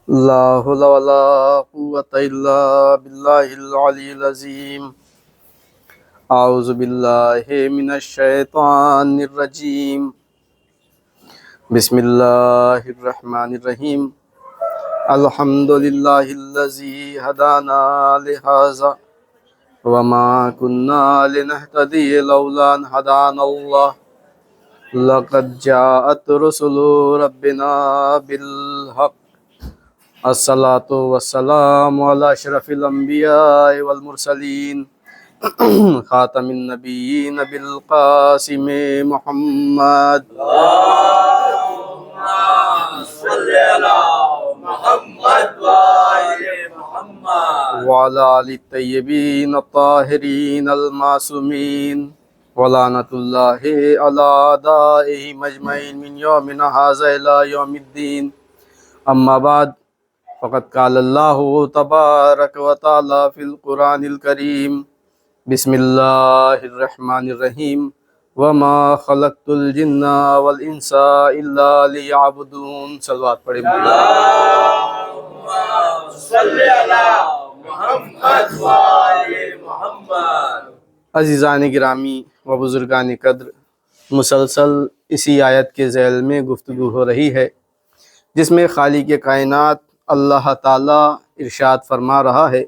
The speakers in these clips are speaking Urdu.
لا حول ولا قوة إلا بالله العلي العظيم. أعوذ بالله من الشيطان الرجيم. بسم الله الرحمن الرحيم. الحمد لله الذي هدانا لهذا وما كنا لنهتدي لولا أن هدانا الله. لقد جاءت رسل ربنا بالحق. الصلاة والسلام على أشرف الأنبياء والمرسلين خاتم النبيين بالقاسم محمد وعلى آل الطيبين الطاهرين المعصومين ولعنة الله على أعدائهم أجمعين من يومنا هذا إلى يوم الدين. أما بعد فقد قال الله تبارك وتعالى في القرآن الكريم. بسم الله الرحمن الرحيم. وما خلقت الجن والإنس إلا ليعبدون. صلوات پڑھیں. اللهم صل على محمد وآل محمد. عزیزان گرامی و بزرگان قدر، مسلسل اسی آیت کے ذیل میں گفتگو ہو رہی ہے جس میں خالق کائنات اللہ تعالیٰ ارشاد فرما رہا ہے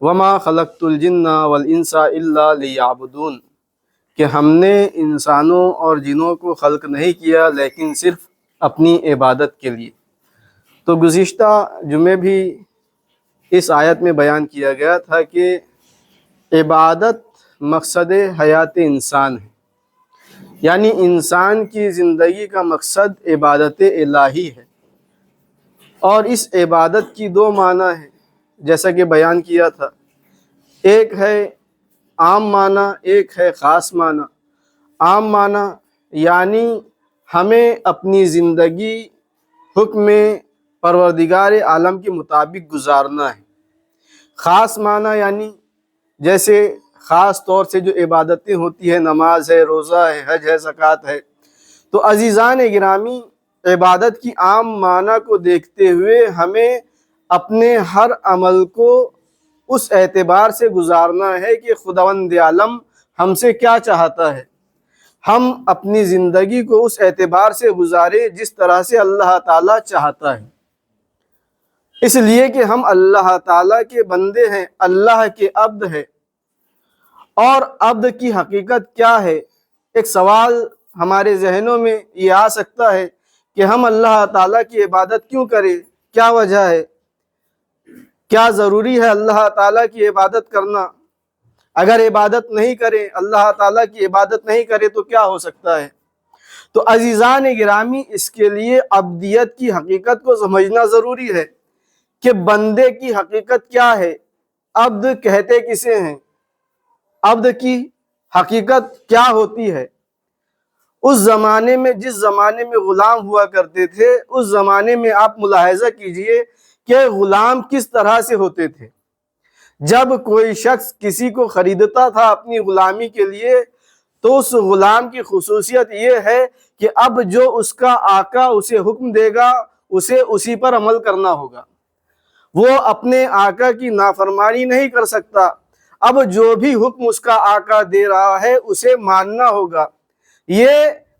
وما خلقت الجن والانس الا لیعبدون، کہ ہم نے انسانوں اور جنوں کو خلق نہیں کیا لیکن صرف اپنی عبادت کے لیے. تو گزشتہ جمعے بھی اس آیت میں بیان کیا گیا تھا کہ عبادت مقصد حیات انسان ہے، یعنی انسان کی زندگی کا مقصد عبادت الہی ہے. اور اس عبادت کی دو معنی ہیں جیسا کہ بیان کیا تھا. ایک ہے عام معنی، ایک ہے خاص معنی. عام معنی یعنی ہمیں اپنی زندگی حکم پروردگار عالم کے مطابق گزارنا ہے. خاص معنی یعنی جیسے خاص طور سے جو عبادتیں ہوتی ہیں، نماز ہے، روزہ ہے، حج ہے، زکوٰۃ ہے. تو عزیزان گرامی، عبادت کی عام معنی کو دیکھتے ہوئے ہمیں اپنے ہر عمل کو اس اعتبار سے گزارنا ہے کہ خداوند عالم ہم سے کیا چاہتا ہے. ہم اپنی زندگی کو اس اعتبار سے گزاریں جس طرح سے اللہ تعالیٰ چاہتا ہے، اس لیے کہ ہم اللہ تعالیٰ کے بندے ہیں، اللہ کے عبد ہیں. اور عبد کی حقیقت کیا ہے؟ ایک سوال ہمارے ذہنوں میں یہ آ سکتا ہے کہ ہم اللہ تعالیٰ کی عبادت کیوں کریں؟ کیا وجہ ہے؟ کیا ضروری ہے اللہ تعالیٰ کی عبادت کرنا؟ اگر عبادت نہیں کریں، اللہ تعالیٰ کی عبادت نہیں کریں تو کیا ہو سکتا ہے؟ تو عزیزان گرامی، اس کے لیے عبدیت کی حقیقت کو سمجھنا ضروری ہے کہ بندے کی حقیقت کیا ہے، عبد کہتے کسے ہیں، عبد کی حقیقت کیا ہوتی ہے. اس زمانے میں، جس زمانے میں غلام ہوا کرتے تھے، اس زمانے میں آپ ملاحظہ کیجئے کہ غلام کس طرح سے ہوتے تھے. جب کوئی شخص کسی کو خریدتا تھا اپنی غلامی کے لیے تو اس غلام کی خصوصیت یہ ہے کہ اب جو اس کا آقا اسے حکم دے گا اسے اسی پر عمل کرنا ہوگا. وہ اپنے آقا کی نافرمانی نہیں کر سکتا. اب جو بھی حکم اس کا آقا دے رہا ہے اسے ماننا ہوگا. یہ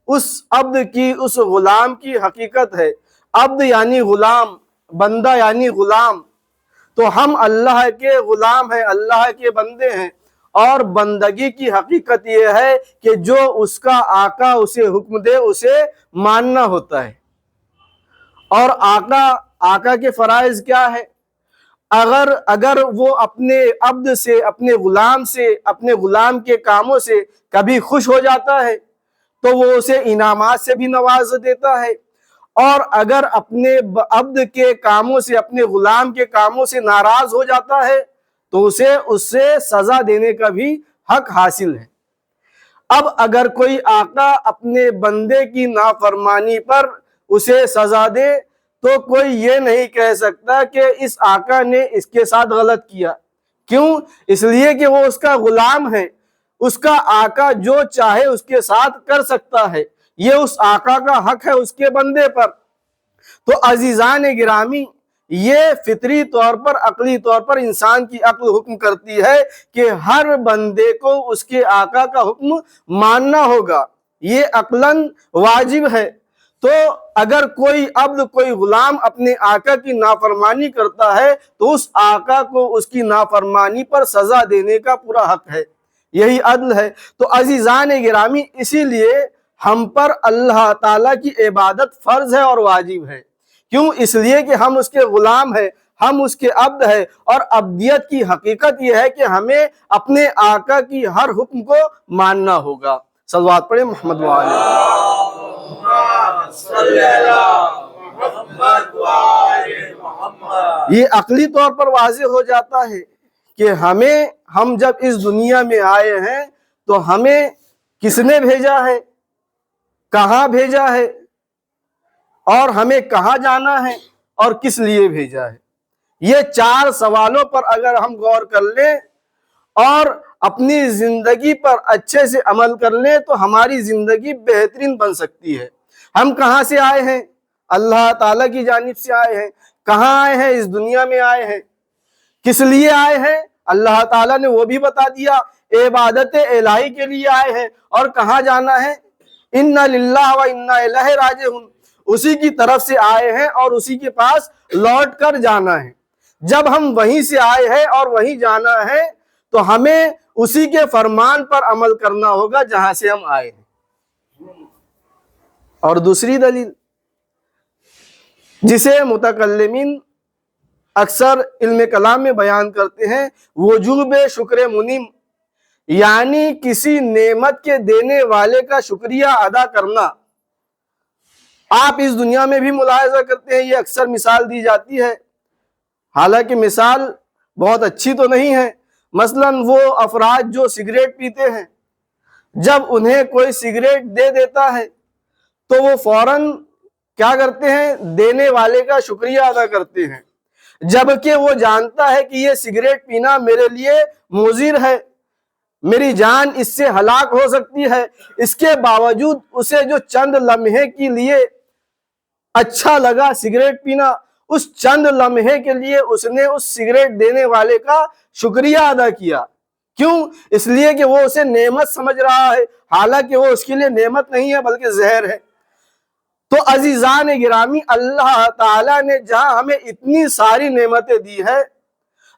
اس عبد کی، اس غلام کی حقیقت ہے. عبد یعنی غلام، بندہ یعنی غلام. تو ہم اللہ کے غلام ہیں، اللہ کے بندے ہیں. اور بندگی کی حقیقت یہ ہے کہ جو اس کا آقا اسے حکم دے اسے ماننا ہوتا ہے. اور آقا کے فرائض کیا ہے؟ اگر وہ اپنے عبد سے، اپنے غلام کے کاموں سے کبھی خوش ہو جاتا ہے تو وہ اسے انعامات سے بھی نواز دیتا ہے. اور اگر اپنے عبد کے کاموں سے، اپنے غلام کے کاموں سے ناراض ہو جاتا ہے تو اسے اس سے سزا دینے کا بھی حق حاصل ہے. اب اگر کوئی آقا اپنے بندے کی نافرمانی پر اسے سزا دے تو کوئی یہ نہیں کہہ سکتا کہ اس آقا نے اس کے ساتھ غلط کیا. کیوں؟ اس لیے کہ وہ اس کا غلام ہے. اس کا آقا جو چاہے اس کے ساتھ کر سکتا ہے. یہ اس آقا کا حق ہے اس کے بندے پر. تو عزیزان گرامی، یہ فطری طور پر عقلی طور پر انسان کی عقل حکم کرتی ہے کہ ہر بندے کو اس کے آقا کا حکم ماننا ہوگا، یہ عقلاً واجب ہے۔ تو اگر کوئی عبد، کوئی غلام اپنے آقا کی نافرمانی کرتا ہے تو اس آقا کو اس کی نافرمانی پر سزا دینے کا پورا حق ہے، یہی عدل ہے۔ تو عزیزان گرامی، اسی لیے ہم پر اللہ تعالیٰ کی عبادت فرض ہے اور واجب ہے۔ کیوں؟ اس لیے کہ ہم اس کے غلام ہیں، ہم اس کے عبد ہیں، اور عبدیت کی حقیقت یہ ہے کہ ہمیں اپنے آقا کی ہر حکم کو ماننا ہوگا۔ صلوات پڑھیں محمد وعلی۔ صلی اللہ محمد وآل محمد۔ یہ عقلی طور پر واضح ہو جاتا ہے کہ ہم جب اس دنیا میں آئے ہیں تو ہمیں کس نے بھیجا ہے، کہاں بھیجا ہے، اور ہمیں کہاں جانا ہے، اور کس لیے بھیجا ہے۔ یہ 4 سوالوں پر اگر ہم غور کر لیں اور اپنی زندگی پر اچھے سے عمل کر لیں تو ہماری زندگی بہترین بن سکتی ہے۔ ہم کہاں سے آئے ہیں؟ اللہ تعالیٰ کی جانب سے آئے ہیں۔ کہاں آئے ہیں؟ اس دنیا میں آئے ہیں۔ کس لیے آئے ہیں؟ اللہ تعالیٰ نے وہ بھی بتا دیا، عبادت الہی کے لیے آئے ہیں۔ اور کہاں جانا ہے؟ اِنَّ لِلَّهِ وَإِنَّا إِلَيْهِ رَاجِعُونَ، اسی کی طرف سے آئے ہیں اور اسی کے پاس لوٹ کر جانا ہے۔ جب ہم وہیں سے آئے ہیں اور وہیں جانا ہے تو ہمیں اسی کے فرمان پر عمل کرنا ہوگا جہاں سے ہم آئے ہیں۔ اور دوسری دلیل جسے متکلمین اکثر علم کلام میں بیان کرتے ہیں، وجوب شکر منعم، یعنی کسی نعمت کے دینے والے کا شکریہ ادا کرنا۔ آپ اس دنیا میں بھی ملاحظہ کرتے ہیں، یہ اکثر مثال دی جاتی ہے، حالانکہ مثال بہت اچھی تو نہیں ہے۔ مثلاً وہ افراد جو سگریٹ پیتے ہیں، جب انہیں کوئی سگریٹ دے دیتا ہے تو وہ فوراً کیا کرتے ہیں؟ دینے والے کا شکریہ ادا کرتے ہیں، جبکہ وہ جانتا ہے کہ یہ سگریٹ پینا میرے لیے مضر ہے، میری جان اس سے ہلاک ہو سکتی ہے۔ اس کے باوجود اسے جو چند لمحے کے لیے اچھا لگا سگریٹ پینا، اس چند لمحے کے لیے اس نے اس سگریٹ دینے والے کا شکریہ ادا کیا۔ کیوں؟ اس لیے کہ وہ اسے نعمت سمجھ رہا ہے، حالانکہ وہ اس کے لیے نعمت نہیں ہے بلکہ زہر ہے۔ تو عزیزان گرامی، اللہ تعالیٰ نے جہاں ہمیں اتنی ساری نعمتیں دی ہے،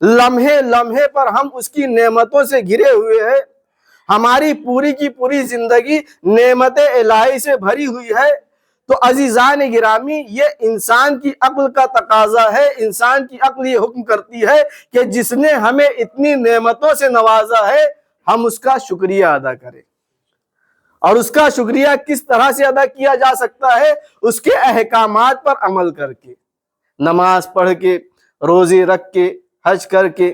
لمحے لمحے پر ہم اس کی نعمتوں سے گھرے ہوئے ہیں، ہماری پوری کی پوری زندگی نعمت الہی سے بھری ہوئی ہے، تو عزیزان گرامی یہ انسان کی عقل کا تقاضا ہے، انسان کی عقل یہ حکم کرتی ہے کہ جس نے ہمیں اتنی نعمتوں سے نوازا ہے ہم اس کا شکریہ ادا کریں۔ اور اس کا شکریہ کس طرح سے ادا کیا جا سکتا ہے؟ اس کے احکامات پر عمل کر کے، نماز پڑھ کے، روزے رکھ کے، حج کر کے۔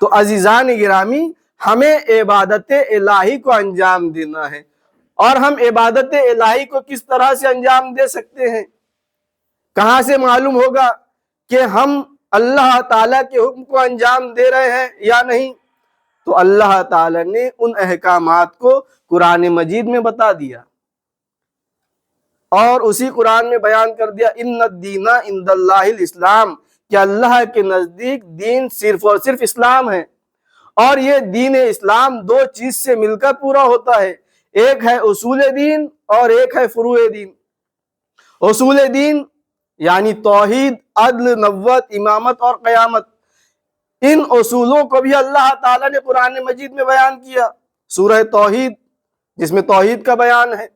تو عزیزان گرامی، ہمیں عبادت الہی کو انجام دینا ہے۔ اور ہم عبادت الہی کو کس طرح سے انجام دے سکتے ہیں؟ کہاں سے معلوم ہوگا کہ ہم اللہ تعالیٰ کے حکم کو انجام دے رہے ہیں یا نہیں؟ تو اللہ تعالیٰ نے ان احکامات کو قرآن مجید میں بتا دیا، اور اسی قرآن میں بیان کر دیا، ان الدین عند اللہ الاسلام، کہ اللہ کے نزدیک دین صرف اور صرف اسلام ہے۔ اور یہ دین اسلام 2 چیز سے مل کر پورا ہوتا ہے، ایک ہے اصول دین اور ایک ہے فروع دین۔ اصول دین یعنی توحید، عدل، نبوت، امامت اور قیامت، ان اصولوں کو بھی اللہ تعالیٰ نے قرآن مجید میں بیان کیا۔ سورہ توحید جس میں توحید کا بیان ہے،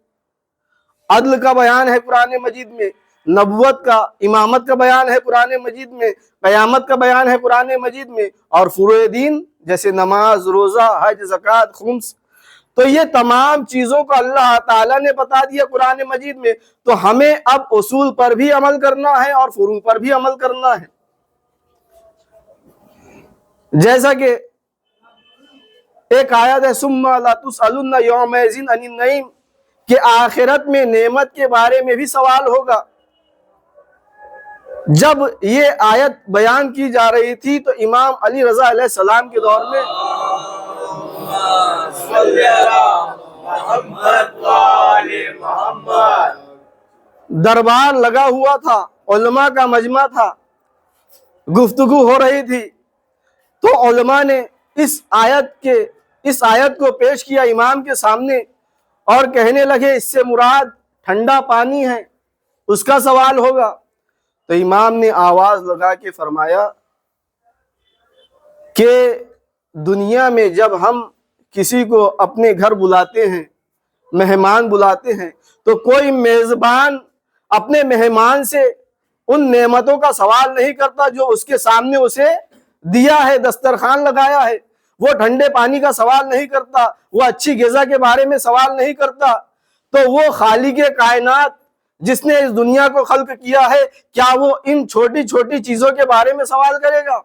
عدل کا بیان ہے قرآن مجید میں، نبوت کا، امامت کا بیان ہے قرآن مجید میں، قیامت کا بیان ہے قرآن مجید میں، اور فروع دین جیسے نماز، روزہ، حج، زکوٰۃ، خمس، تو یہ تمام چیزوں کو اللہ تعالیٰ نے بتا دیا قرآن مجید میں۔ تو ہمیں اب اصول پر بھی عمل کرنا ہے اور فروع پر بھی عمل کرنا ہے۔ جیسا کہ ایک آیت ہے، ثم لتسألن یومئذ عن النعیم، کہ آخرت میں نعمت کے بارے میں بھی سوال ہوگا۔ جب یہ آیت بیان کی جا رہی تھی تو امام علی رضا علیہ السلام کے دور میں صلی اللہ محمد وآل محمد دربار لگا ہوا تھا، علماء کا مجمع تھا، گفتگو ہو رہی تھی، تو علماء نے اس آیت کو پیش کیا امام کے سامنے اور کہنے لگے اس سے مراد ٹھنڈا پانی ہے، اس کا سوال ہوگا۔ تو امام نے آواز لگا کے فرمایا کہ دنیا میں جب ہم کسی کو اپنے گھر بلاتے ہیں، مہمان بلاتے ہیں، تو کوئی میزبان اپنے مہمان سے ان نعمتوں کا سوال نہیں کرتا جو اس کے سامنے اسے دیا ہے، دسترخوان لگایا ہے۔ وہ ٹھنڈے پانی کا سوال نہیں کرتا، وہ اچھی غذا کے بارے میں سوال نہیں کرتا۔ تو وہ خالق کائنات جس نے اس دنیا کو خلق کیا ہے، کیا وہ ان چھوٹی چھوٹی چیزوں کے بارے میں سوال کرے گا؟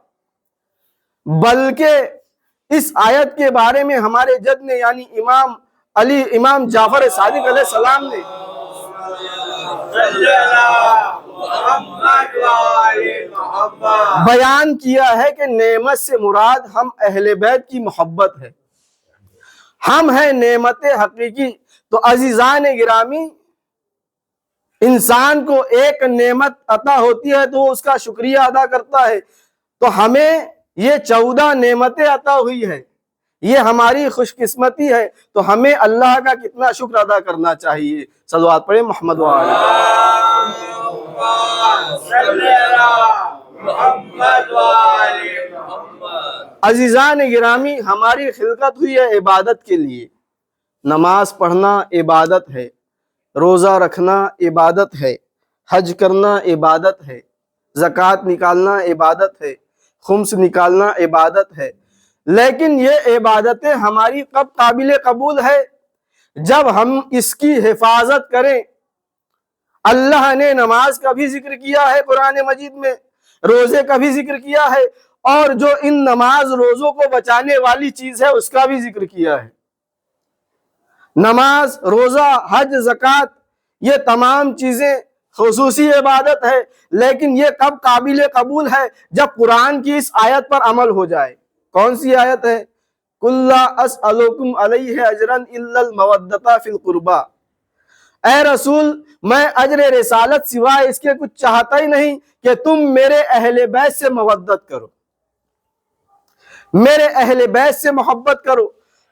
بلکہ اس آیت کے بارے میں ہمارے جد نے یعنی امام جعفر صادق علیہ السلام نے بیان کیا ہے کہ نعمت سے مراد ہم اہل بیت کی محبت ہے، ہم ہیں نعمت حقیقی۔ تو عزیزان گرامی، انسان کو ایک نعمت عطا ہوتی ہے تو وہ اس کا شکریہ ادا کرتا ہے۔ تو ہمیں یہ 14 نعمتیں عطا ہوئی ہے، یہ ہماری خوش قسمتی ہے، تو ہمیں اللہ کا کتنا شکر ادا کرنا چاہیے۔ صلوات پڑھیں محمد وعلی عزیزان گرامی، ہماری خلقت ہوئی ہے عبادت کے لیے۔ نماز پڑھنا عبادت ہے، روزہ رکھنا عبادت ہے، حج کرنا عبادت ہے، زکوٰۃ نکالنا عبادت ہے، خمس نکالنا عبادت ہے۔ لیکن یہ عبادتیں ہماری کب قابل قبول ہے؟ جب ہم اس کی حفاظت کریں۔ اللہ نے نماز کا بھی ذکر کیا ہے قرآن مجید میں، روزے کا بھی ذکر کیا ہے، اور جو ان نماز روزوں کو بچانے والی چیز ہے اس کا بھی ذکر کیا ہے۔ نماز، روزہ، حج، زکوٰۃ، یہ تمام چیزیں خصوصی عبادت ہے، لیکن یہ کب قابل قبول ہے؟ جب قرآن کی اس آیت پر عمل ہو جائے۔ کون سی آیت ہے؟ قُل لَا أَسْأَلُكُمْ عَلَيْهِ أَجْرًا إِلَّا الْمَوَدَّةَ فِي الْقُرْبَى، اے رسول میں اجر رسالت سوائے اس کے کچھ چاہتا ہی نہیں کہ تم میرے اہل بیت سے مودت کرو، میرے اہل بیت سے محبت کرو۔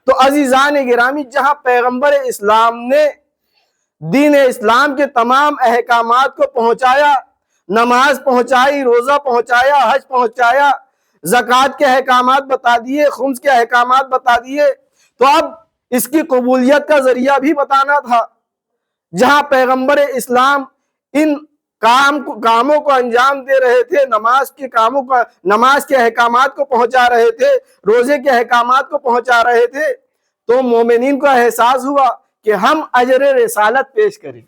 تو عزیزان گرامی، جہاں پیغمبر اسلام نے دین اسلام کے تمام احکامات کو پہنچایا، نماز پہنچائی، روزہ پہنچایا، حج پہنچایا، زکوٰۃ کے احکامات بتا دیے، خمس کے احکامات بتا دیے، تو اب اس کی قبولیت کا ذریعہ بھی بتانا تھا۔ جہاں پیغمبر اسلام ان کاموں کو انجام دے رہے تھے، نماز کے احکامات کو پہنچا رہے تھے، روزے کے احکامات کو پہنچا رہے تھے، تو مومنین کو احساس ہوا کہ ہم اجر رسالت پیش کریں۔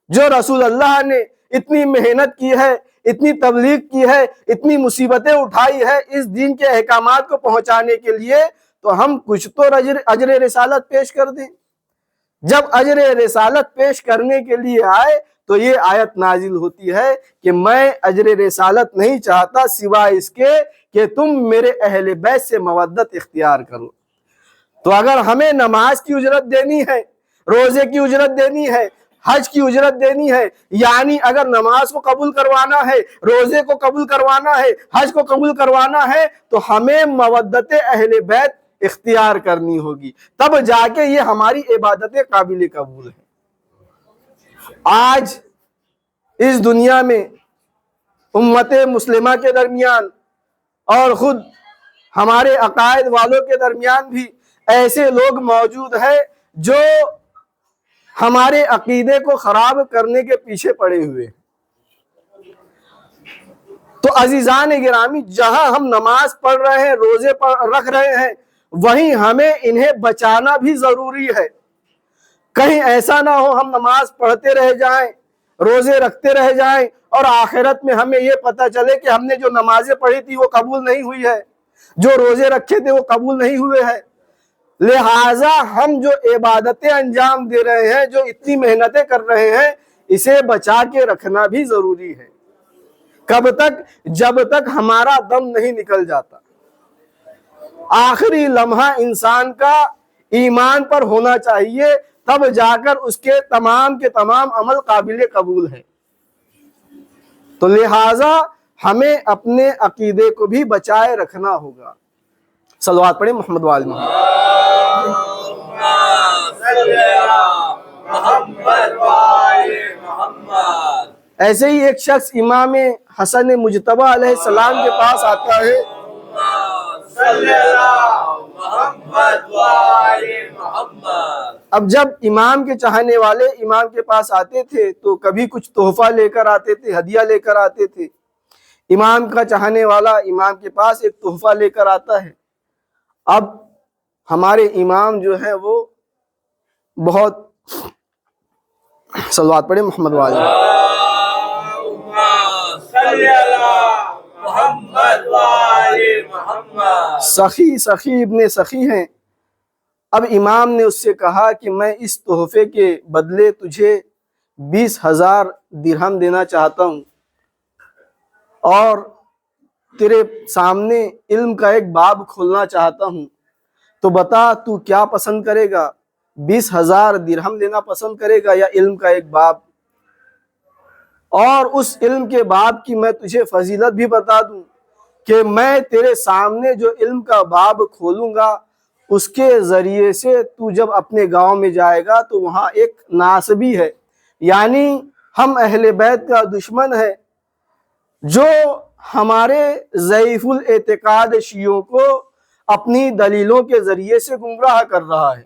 جو رسول اللہ نے اتنی محنت کی ہے، اتنی تبلیغ کی ہے، اتنی مصیبتیں اٹھائی ہے اس دین کے احکامات کو پہنچانے کے لیے، تو ہم کچھ تو اجر رسالت پیش کر دیں۔ جب اجر رسالت پیش کرنے کے لیے آئے تو یہ آیت نازل ہوتی ہے کہ میں اجر رسالت نہیں چاہتا سوائے اس کے کہ تم میرے اہل بیت سے مودت اختیار کرو۔ تو اگر ہمیں نماز کی اجرت دینی ہے، روزے کی اجرت دینی ہے، حج کی اجرت دینی ہے، یعنی اگر نماز کو قبول کروانا ہے، روزے کو قبول کروانا ہے، حج کو قبول کروانا ہے، تو ہمیں مودت اہل بیت اختیار کرنی ہوگی، تب جا کے یہ ہماری عبادتیں قابل قبول ہیں۔ آج اس دنیا میں امت مسلمہ کے درمیان اور خود ہمارے عقائد والوں کے درمیان بھی ایسے لوگ موجود ہیں جو ہمارے عقیدے کو خراب کرنے کے پیچھے پڑے ہوئے ہیں۔ تو عزیزان گرامی، جہاں ہم نماز پڑھ رہے ہیں، روزے رکھ رہے ہیں، وہیں ہمیں انہیں بچانا بھی ضروری ہے۔ کہیں ایسا نہ ہو ہم نماز پڑھتے رہ جائیں، روزے رکھتے رہ جائیں، اور آخرت میں ہمیں یہ پتہ چلے کہ ہم نے جو نمازیں پڑھی تھی وہ قبول نہیں ہوئی ہے، جو روزے رکھے تھے وہ قبول نہیں ہوئے ہیں۔ لہٰذا ہم جو عبادتیں انجام دے رہے ہیں، جو اتنی محنتیں کر رہے ہیں، اسے بچا کے رکھنا بھی ضروری ہے۔ کب تک؟ جب تک ہمارا دم نہیں نکل جاتا۔ آخری لمحہ انسان کا ایمان پر ہونا چاہیے، تب جا کر اس کے تمام عمل قابل قبول ہے۔ تو لہٰذا ہمیں اپنے عقیدے کو بھی بچائے رکھنا ہوگا۔ صلوات پڑھیں محمد وآل محمد۔ محمد وآل محمد۔ ایسے ہی ایک شخص امام حسن مجتبی علیہ السلام کے پاس آتا ہے۔ صلی اللہ محمد وآل محمد۔ اب جب امام کے چاہنے والے امام کے پاس آتے تھے تو کبھی کچھ تحفہ لے کر آتے تھے، ہدیہ لے کر آتے تھے۔ امام کا چاہنے والا امام کے پاس ایک تحفہ لے کر آتا ہے۔ اب ہمارے امام جو ہیں وہ بہت صلوات پڑھیں محمد وآل صلی اللہ محمد وآل محمد۔ سخی ابن سخی ہیں۔ اب امام نے اس سے کہا کہ میں اس تحفے کے بدلے تجھے 20,000 درہم دینا چاہتا ہوں اور تیرے سامنے علم کا ایک باب کھولنا چاہتا ہوں، تو بتا تو کیا پسند کرے گا، 20,000 درہم دینا پسند کرے گا یا علم کا ایک باب؟ اور اس علم کے باب کی میں تجھے فضیلت بھی بتا دوں کہ میں تیرے سامنے جو علم کا باب کھولوں گا اس کے ذریعے سے تو جب اپنے گاؤں میں جائے گا تو وہاں ایک ناسبی ہے، یعنی ہم اہل بیت کا دشمن ہے جو ہمارے ضعیف الاعتقاد شیعوں کو اپنی دلیلوں کے ذریعے سے گمراہ کر رہا ہے۔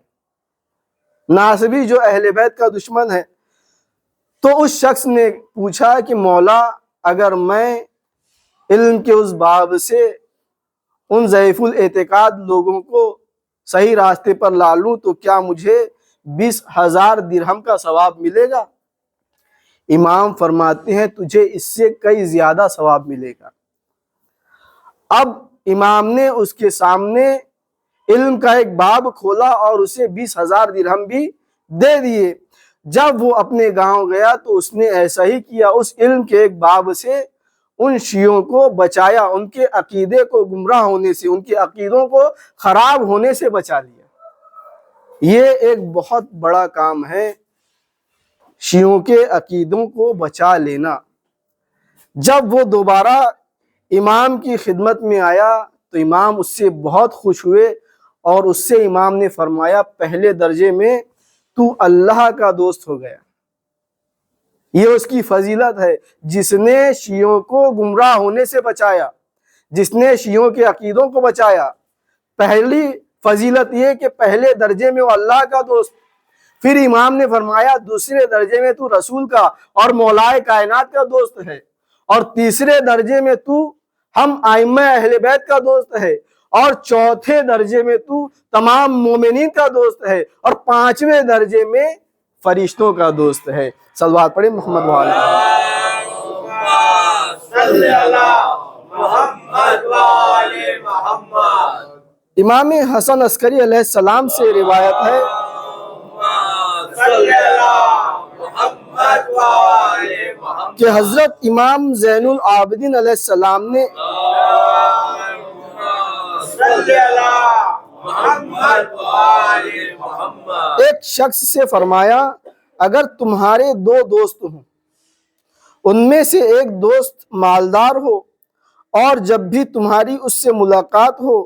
ناسبی جو اہل بیت کا دشمن ہے۔ تو اس شخص نے پوچھا کہ مولا اگر میں علم کے اس باب سے ان ضعیف الاعتقاد لوگوں کو صحیح راستے پر لا لوں تو کیا مجھے 20,000 درہم کا ثواب ملے گا؟ امام فرماتے ہیں تجھے اس سے کئی زیادہ ثواب ملے گا۔ اب امام نے اس کے سامنے علم کا ایک باب کھولا اور اسے 20,000 درہم بھی دے دیے۔ جب وہ اپنے گاؤں گیا تو اس نے ایسا ہی کیا، اس علم کے ایک باب سے ان شیعوں کو بچایا، ان کے عقیدے کو گمراہ ہونے سے، ان کے عقیدوں کو خراب ہونے سے بچا لیا۔ یہ ایک بہت بڑا کام ہے، شیعوں کے عقیدوں کو بچا لینا۔ جب وہ دوبارہ امام کی خدمت میں آیا تو امام اس سے بہت خوش ہوئے اور اس سے امام نے فرمایا پہلے درجے میں تو اللہ کا دوست ہو گیا۔ یہ اس کی فضیلت ہے، جس نے شیعوں کو گمراہ ہونے سے بچایا، جس نے شیعوں کے عقیدوں کو بچایا۔ پہلی فضیلت یہ کہ پہلے درجے میں وہ اللہ کا دوست، پھر امام نے فرمایا دوسرے درجے میں تو رسول کا اور مولائے کائنات کا دوست ہے، اور تیسرے درجے میں تو ہم ائمہ اہل بیت کا دوست ہے، اور چوتھے درجے میں تو تمام مومنین کا دوست ہے، اور پانچویں درجے میں فرشتوں کا دوست ہے۔ صلوات پڑھیں محمد وآل صلی اللہ محمد وآل محمد۔ امام حسن عسکری علیہ السلام سے روایت ہے صلی اللہ محمد وآل محمد کہ حضرت امام زین العابدین علیہ السلام نے صلی اللہ محمد وآل محمد ایک شخص سے فرمایا اگر تمہارے 2 دوست ہوں، ان میں سے ایک دوست مالدار ہو اور جب بھی تمہاری اس سے ملاقات ہو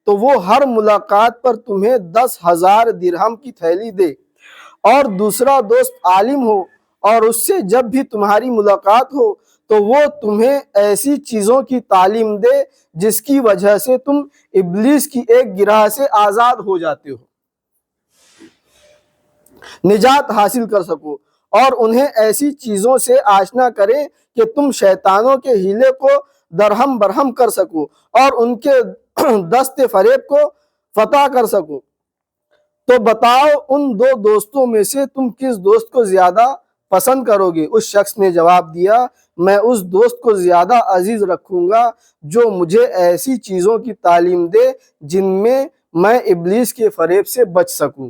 تو وہ ہر ملاقات پر تمہیں 10,000 درہم کی تھیلی دے، اور دوسرا دوست عالم ہو اور اس سے جب بھی تمہاری ملاقات ہو تو وہ تمہیں ایسی چیزوں کی تعلیم دے جس کی وجہ سے تم ابلیس کی ایک گرہ سے آزاد ہو جاتے ہو، نجات حاصل کر سکو، اور انہیں ایسی چیزوں سے آشنا کرے کہ تم شیطانوں کے ہیلے کو درہم برہم کر سکو اور ان کے دست فریب کو فتح کر سکو، تو بتاؤ ان 2 دوستوں میں سے تم کس دوست کو زیادہ پسند کرو گے؟ اس شخص نے جواب دیا میں اس دوست کو زیادہ عزیز رکھوں گا جو مجھے ایسی چیزوں کی تعلیم دے جن میں میں ابلیس کے فریب سے بچ سکوں۔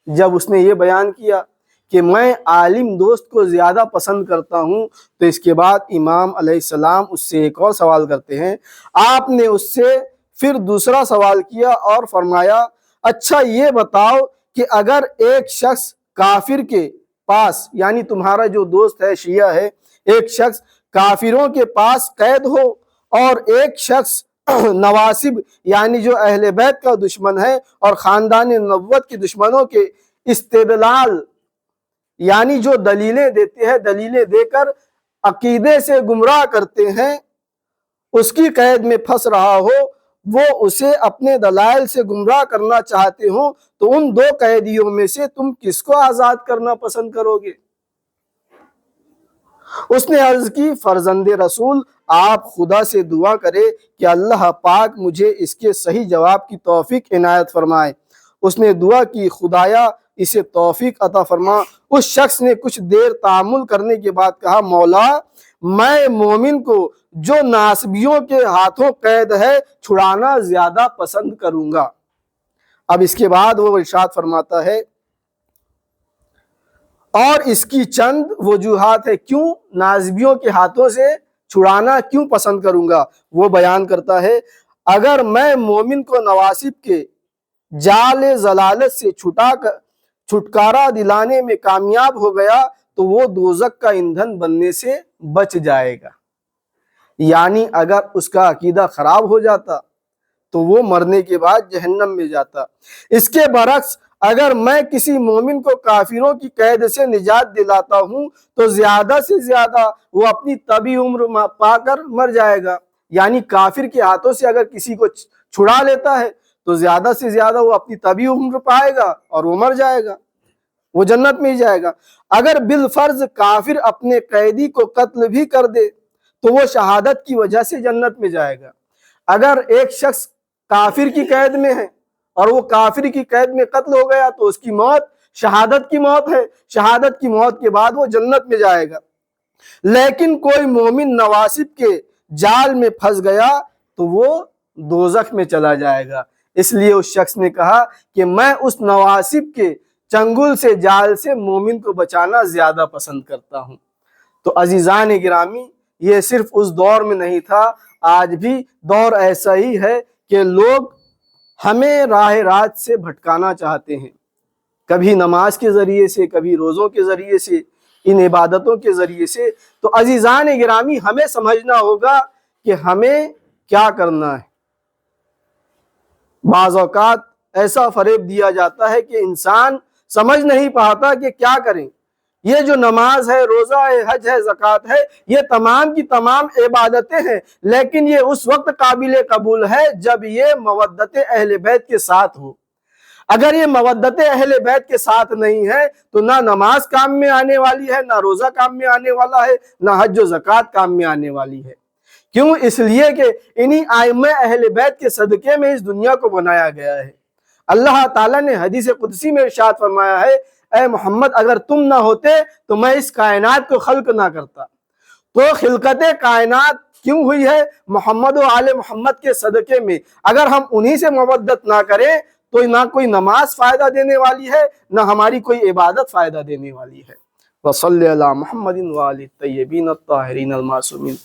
جب اس نے یہ بیان کیا کہ میں عالم دوست کو زیادہ پسند کرتا ہوں تو اس کے بعد امام علیہ السلام اس سے ایک اور سوال کرتے ہیں۔ آپ نے اس سے پھر دوسرا سوال کیا اور فرمایا اچھا یہ بتاؤ کہ اگر ایک شخص کافر کے پاس، یعنی تمہارا جو دوست ہے شیعہ ہے، ایک شخص کافروں کے پاس قید ہو اور ایک شخص نواسب یعنی جو اہل بیت کا دشمن ہے اور خاندان نبوت کے دشمنوں کے استدلال یعنی جو دلیلیں دیتے ہیں، دلیلیں دے کر عقیدے سے گمراہ کرتے ہیں، اس کی قید میں پھنس رہا ہو، وہ اسے اپنے دلائل سے گمراہ کرنا چاہتے ہوں، تو ان دو قیدیوں میں سے تم کس کو آزاد کرنا پسند کرو گے؟ اس نے عرض کی، فرزند رسول آپ خدا سے دعا کرے کہ اللہ پاک مجھے اس کے صحیح جواب کی توفیق عنایت فرمائے۔ اس نے دعا کی، خدایا اسے توفیق عطا فرما۔ اس شخص نے کچھ دیر تأمل کرنے کے بعد کہا، مولا میں مومن کو جو ناصبیوں کے ہاتھوں قید ہے چھڑانا زیادہ پسند کروں گا۔ اب اس کے بعد وہ ارشاد فرماتا ہے، اور اس کی چند وجوہات ہے کیوں ناصبیوں کے ہاتھوں سے چھڑانا کیوں پسند کروں گا۔ وہ بیان کرتا ہے، اگر میں مومن کو نواسب کے جال ضلالت سے چھٹکارا دلانے میں کامیاب ہو گیا تو وہ دوزخ کا ایندھن بننے سے بچ جائے گا۔ یعنی اگر اس کا عقیدہ خراب ہو جاتا تو وہ مرنے کے بعد جہنم میں جاتا۔ اس کے برعکس اگر میں کسی مومن کو کافروں کی قید سے نجات دلاتا ہوں تو زیادہ سے زیادہ وہ اپنی طبی عمر پا کر مر جائے گا۔ یعنی کافر کے ہاتھوں سے اگر کسی کو چھڑا لیتا ہے تو زیادہ سے زیادہ وہ اپنی طبی عمر پائے گا اور وہ مر جائے گا، وہ جنت میں ہی جائے گا۔ اگر بالفرض کافر اپنے قیدی کو قتل بھی کر دے تو وہ شہادت کی وجہ سے جنت میں جائے گا۔ اگر ایک شخص کافر کی قید میں ہے اور وہ کافر کی قید میں قتل ہو گیا تو اس کی موت شہادت کی موت ہے، شہادت کی موت کے بعد وہ جنت میں جائے گا۔ لیکن کوئی مومن نواسب کے جال میں پھنس گیا تو وہ دوزخ میں چلا جائے گا۔ اس لیے اس شخص نے کہا کہ میں اس نواسب کے چنگل سے، جال سے مومن کو بچانا زیادہ پسند کرتا ہوں۔ تو عزیزان گرامی، یہ صرف اس دور میں نہیں تھا، آج بھی دور ایسا ہی ہے کہ لوگ ہمیں راہ راست سے بھٹکانا چاہتے ہیں، کبھی نماز کے ذریعے سے، کبھی روزوں کے ذریعے سے، ان عبادتوں کے ذریعے سے۔ تو عزیزان گرامی، ہمیں سمجھنا ہوگا کہ ہمیں کیا کرنا ہے۔ بعض اوقات ایسا فریب دیا جاتا ہے کہ انسان سمجھ نہیں پاتا کہ کیا کریں۔ یہ جو نماز ہے، روزہ ہے، حج ہے، زکوٰۃ ہے، یہ تمام کی تمام عبادتیں ہیں، لیکن یہ اس وقت قابل قبول ہے جب یہ مودت اہل بیت کے ساتھ ہو۔ اگر یہ مودت اہل بیت کے ساتھ نہیں ہے تو نہ نماز کام میں آنے والی ہے، نہ روزہ کام میں آنے والا ہے، نہ حج و زکوٰۃ کام میں آنے والی ہے۔ کیوں؟ اس لیے کہ انہی ائمہ اہل بیت کے صدقے میں اس دنیا کو بنایا گیا ہے۔ اللہ تعالیٰ نے حدیث قدسی میں ارشاد فرمایا ہے، اے محمد اگر تم نہ ہوتے تو میں اس کائنات کو خلق نہ کرتا۔ تو خلقت کائنات کیوں ہوئی ہے؟ محمد و آل محمد کے صدقے میں۔ اگر ہم انہی سے مودت نہ کریں تو نہ کوئی نماز فائدہ دینے والی ہے، نہ ہماری کوئی عبادت فائدہ دینے والی ہے۔ وصلی علی محمد وآلہ الطیبین الطاہرین المعصومین۔